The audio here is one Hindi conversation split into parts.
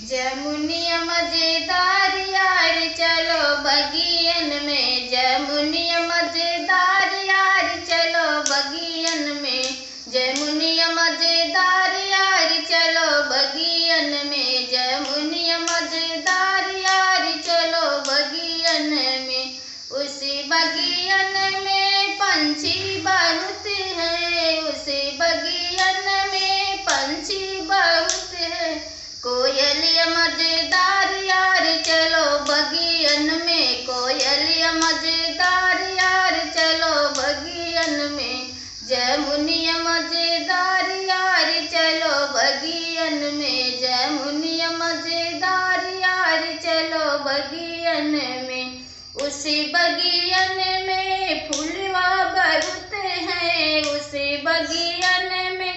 जमुनिया मजेदार यार चलो बगियन में, जमुनिया मजेदार यार चलो बगियन में, जमुनिया मजेदार यार चलो बगियन में, जमुनिया मजेदार यार चलो बगियन में। उसी बगियन में पंछी बहुत है, उसी बगियन में पंछी बहुत है। कोयलिया मजेदार यार चलो बगियन में, कोयलिया मजेदार यार चलो बगियन में, जमुनिया मजेदार यार चलो बगियन में, जमुनिया मजेदार यार चलो बगियन में। उसी बगियन में फूलवा बहुत है, उसी बगियन में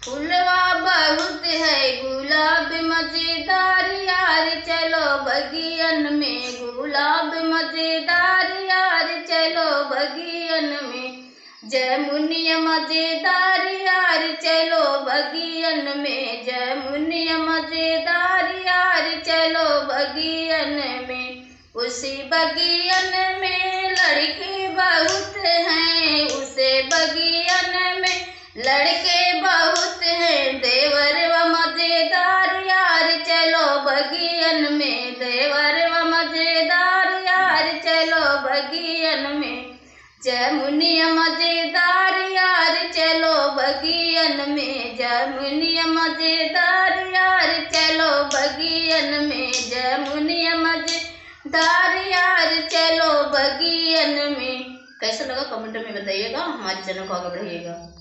फूलवा बहुत है। गुलाब मजेदार यार चलो बगियन में, गुलाब मजेदार यार चलो बगियन में, जमुनिया मजेदार यार चलो बगियन में, जमुनिया मजेदार यार चलो बगियन में। उसी बगियन में लड़के बहुत हैं, उसे बगियन में लड़के बहुत हैं। देवर व मजेदार यार चलो बगियन में, देवर व मजेदार यार चलो बगियन में, जमुनिया मजेदार यार चलो बगियन में, जमुनिया मजेदार यार चलो बगियन में, जमुनिया मजेदार यार चलो बगियन में। कैसा लगा कमेंट में बताइएगा, हमारे चैनल को आगे बढ़ाइएगा।